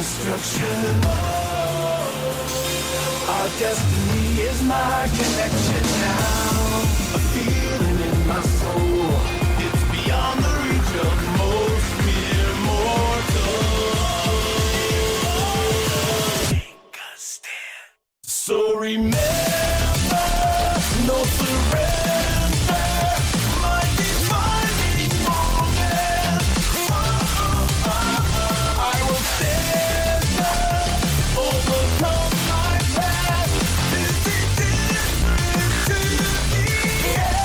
destruction. Our destiny is my connection now. A feeling in my soul. It's beyond the reach of most mere mortals. Take a stand. So remember, no surrender. My defining moment. I will stand up, overcome my past. This is different to the end.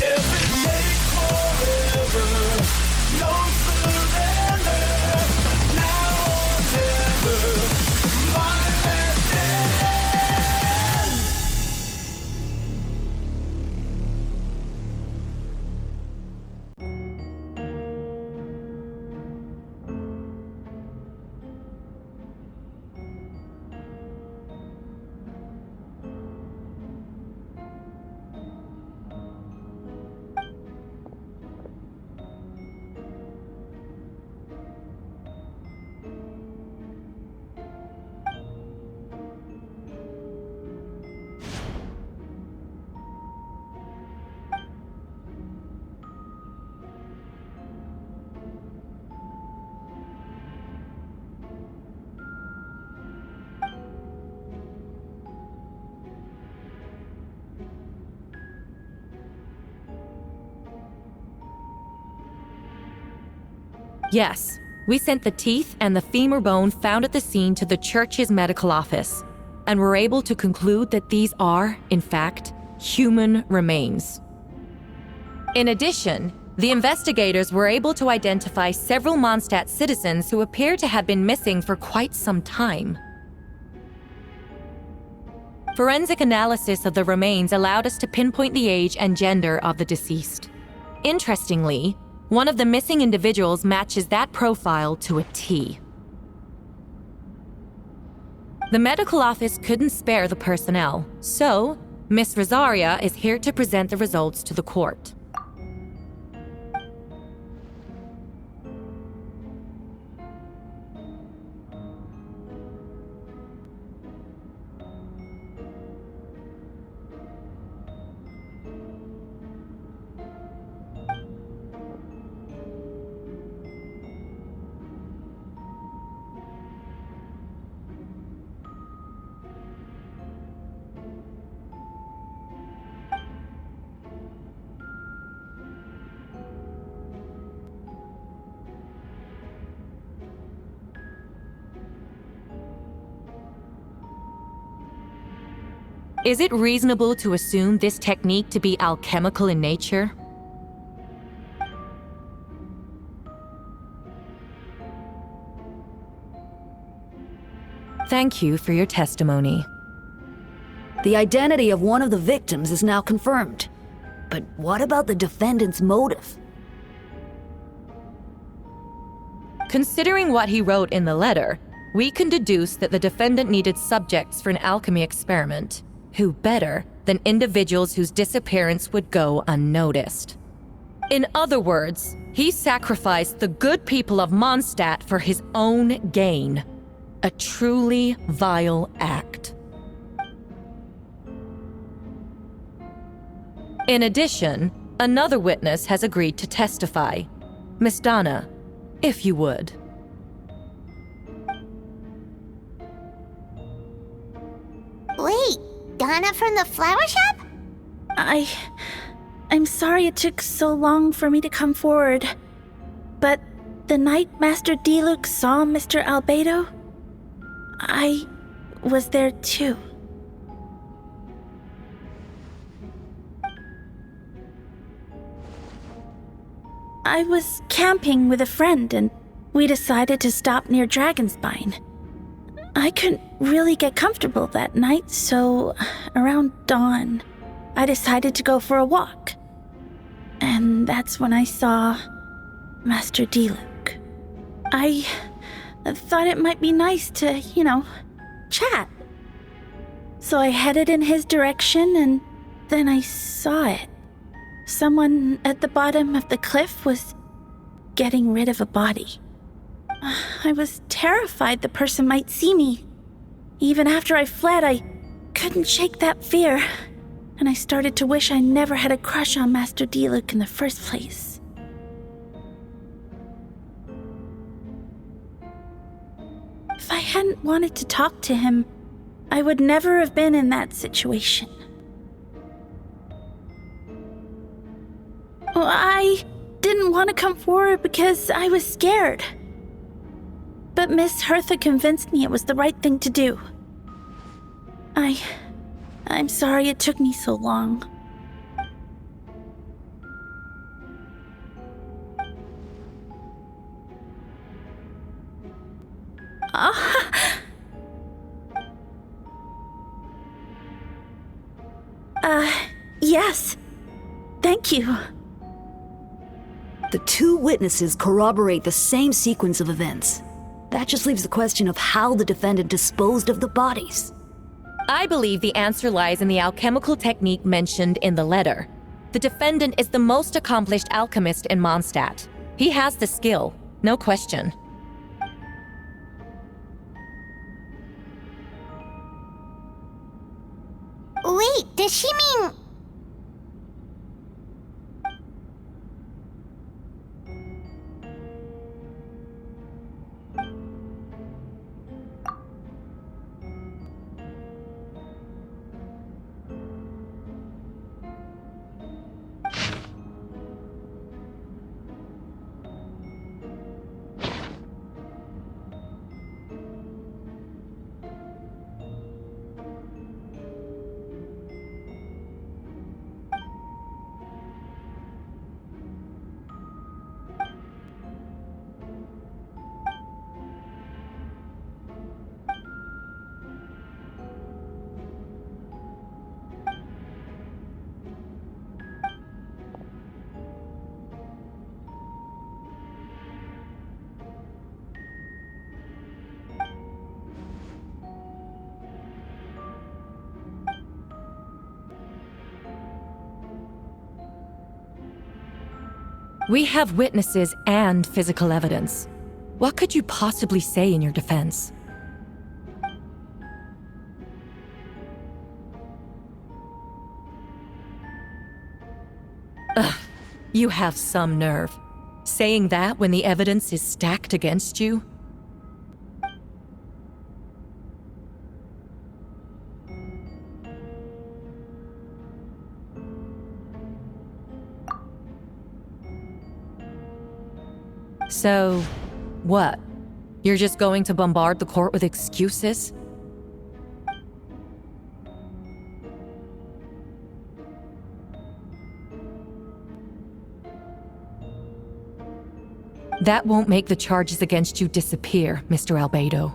If it takes forever, no surrender. Now or never, my last stand. Yes, we sent the teeth and the femur bone found at the scene to the church's medical office, and were able to conclude that these are, in fact, human remains. In addition, the investigators were able to identify several Mondstadt citizens who appear to have been missing for quite some time. Forensic analysis of the remains allowed us to pinpoint the age and gender of the deceased. Interestingly, one of the missing individuals matches that profile to a T. The medical office couldn't spare the personnel, so Miss Rosaria is here to present the results to the court. Is it reasonable to assume this technique to be alchemical in nature? Thank you for your testimony. The identity of one of the victims is now confirmed. But what about the defendant's motive? Considering what he wrote in the letter, we can deduce that the defendant needed subjects for an alchemy experiment. Who better than individuals whose disappearance would go unnoticed? In other words, he sacrificed the good people of Mondstadt for his own gain. A truly vile act. In addition, another witness has agreed to testify. Miss Donna, if you would. Wait, Donna from the flower shop? I'm sorry it took so long for me to come forward. But the night Master Diluc saw Mr. Albedo, I was there too. I was camping with a friend and we decided to stop near Dragonspine. I couldn't really get comfortable that night, so around dawn, I decided to go for a walk. And that's when I saw Master Diluc. I thought it might be nice to, chat. So I headed in his direction and then I saw it. Someone at the bottom of the cliff was getting rid of a body. I was terrified the person might see me. Even after I fled, I couldn't shake that fear, and I started to wish I never had a crush on Master Diluc in the first place. If I hadn't wanted to talk to him, I would never have been in that situation. Well, I didn't want to come forward because I was scared. But Miss Hertha convinced me it was the right thing to do. I'm sorry it took me so long. Yes. Thank you. The two witnesses corroborate the same sequence of events. That just leaves the question of how the defendant disposed of the bodies. I believe the answer lies in the alchemical technique mentioned in the letter. The defendant is the most accomplished alchemist in Mondstadt. He has the skill, no question. Wait, does she mean... We have witnesses and physical evidence. What could you possibly say in your defense? Ugh, you have some nerve. Saying that when the evidence is stacked against you? So, what? You're just going to bombard the court with excuses? That won't make the charges against you disappear, Mr. Albedo.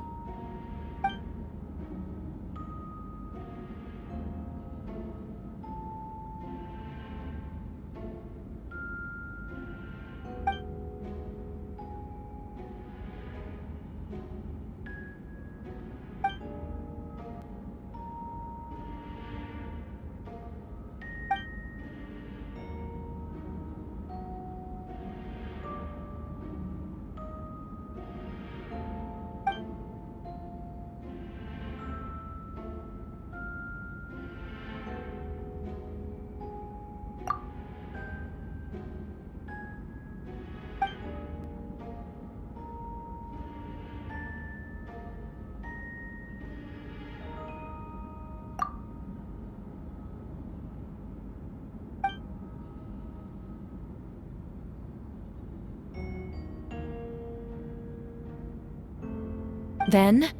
Then,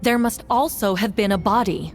there must also have been a body.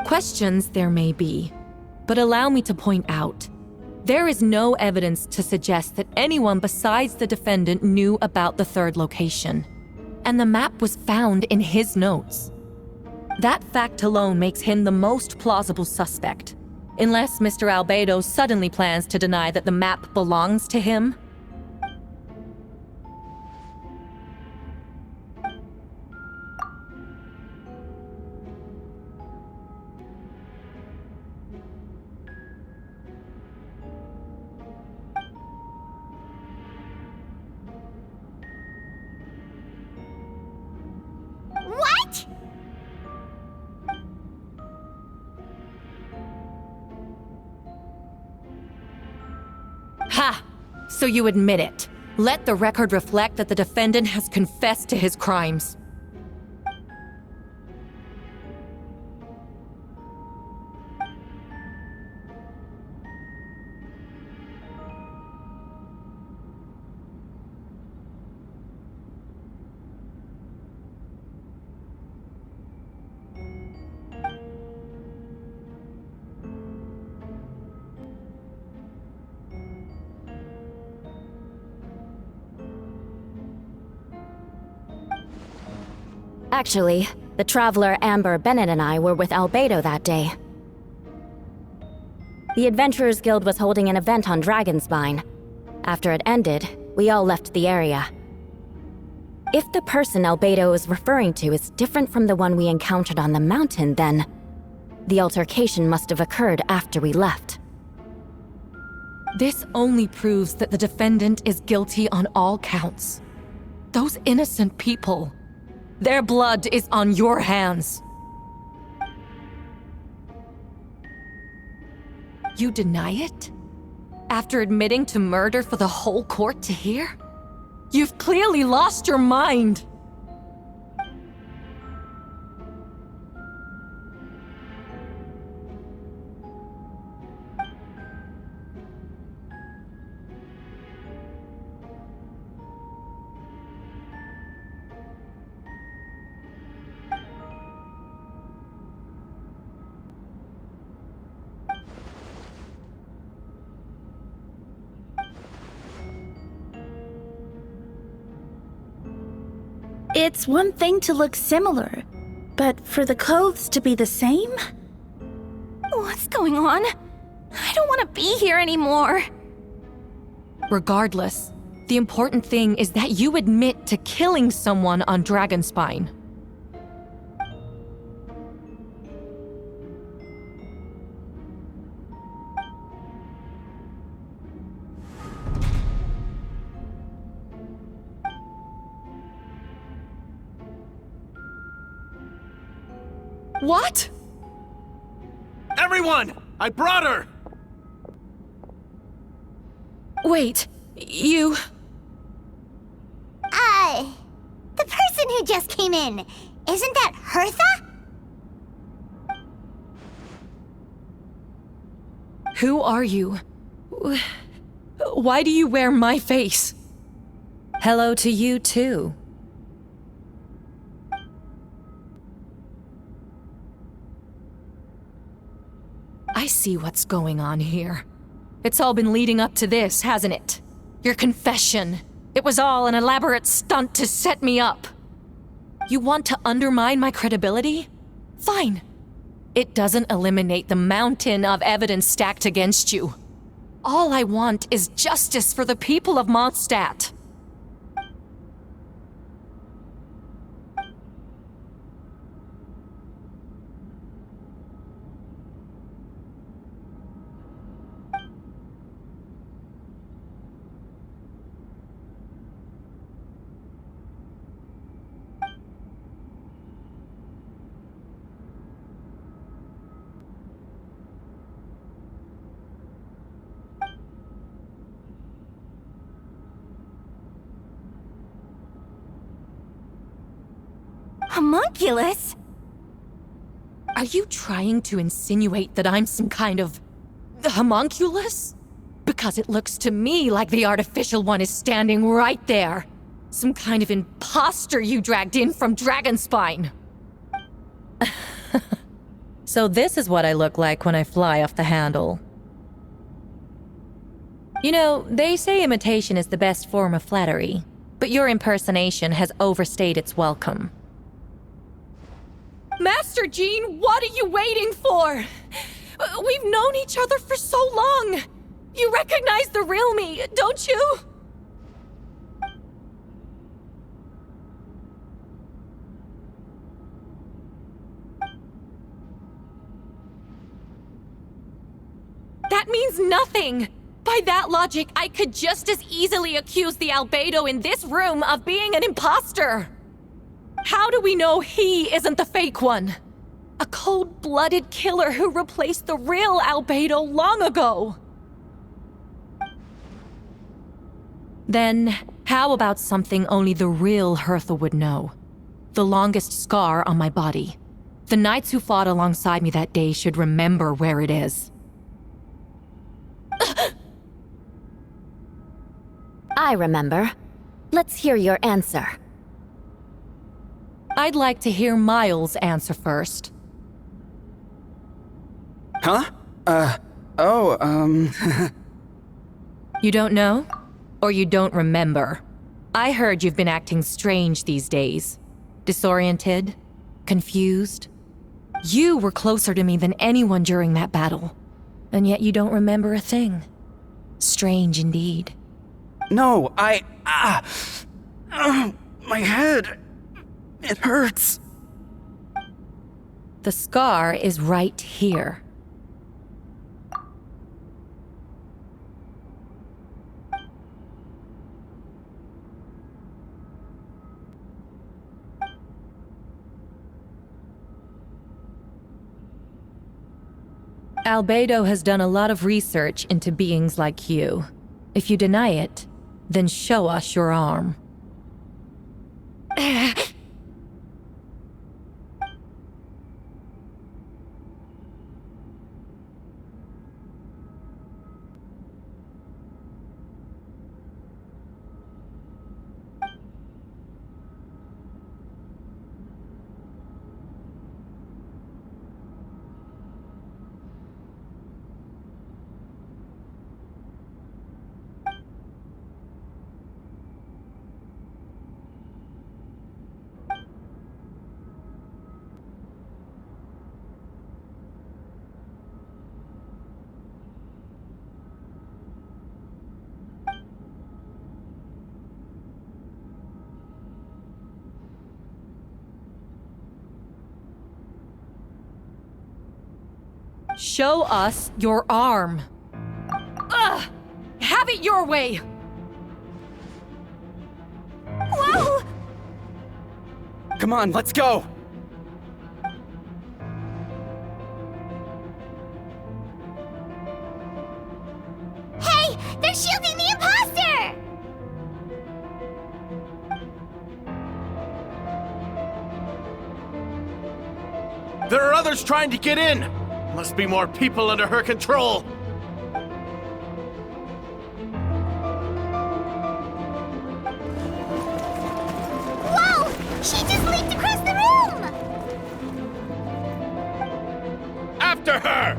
Questions there may be, but allow me to point out, there is no evidence to suggest that anyone besides the defendant knew about the third location, and the map was found in his notes. That fact alone makes him the most plausible suspect, unless Mr. Albedo suddenly plans to deny that the map belongs to him. What? Ha! So you admit it. Let the record reflect that the defendant has confessed to his crimes. Actually, the traveler Amber Bennett and I were with Albedo that day. The Adventurers Guild was holding an event on Dragonspine. After it ended, we all left the area. If the person Albedo is referring to is different from the one we encountered on the mountain, then the altercation must have occurred after we left. This only proves that the defendant is guilty on all counts. Those innocent people, their blood is on your hands. You deny it? After admitting to murder for the whole court to hear? You've clearly lost your mind! It's one thing to look similar, but for the clothes to be the same? What's going on? I don't want to be here anymore. Regardless, the important thing is that you admit to killing someone on Dragonspine. What? Everyone! I brought her! Wait, you... The person who just came in, isn't that Hertha? Who are you? Why do you wear my face? Hello to you too. I see what's going on here. It's all been leading up to this, hasn't it? Your confession. It was all an elaborate stunt to set me up. You want to undermine my credibility? Fine. It doesn't eliminate the mountain of evidence stacked against you. All I want is justice for the people of Mondstadt. Homunculus? Are you trying to insinuate that I'm some kind of homunculus? Because it looks to me like the artificial one is standing right there. Some kind of imposter you dragged in from Dragonspine. So this is what I look like when I fly off the handle. You know, they say imitation is the best form of flattery, but your impersonation has overstayed its welcome. Master Jean, what are you waiting for? We've known each other for so long. You recognize the real me, don't you? That means nothing! By that logic, I could just as easily accuse the albedo in this room of being an imposter! How do we know he isn't the fake one? A cold-blooded killer who replaced the real albedo long ago! Then, how about something only the real Hertha would know? The longest scar on my body. The knights who fought alongside me that day should remember where it is. I remember. Let's hear your answer. I'd like to hear Miles' answer first. Huh? You don't know? Or you don't remember? I heard you've been acting strange these days. Disoriented? Confused? You were closer to me than anyone during that battle. And yet you don't remember a thing. Strange indeed. No, my head. It hurts. The scar is right here. Albedo has done a lot of research into beings like you. If you deny it, then show us your arm. Show us your arm. Ugh! Have it your way! Whoa! Come on, let's go! Hey! They're shielding the imposter! There are others trying to get in! Must be more people under her control! Whoa! She just leaped across the room! After her!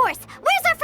force? Where's our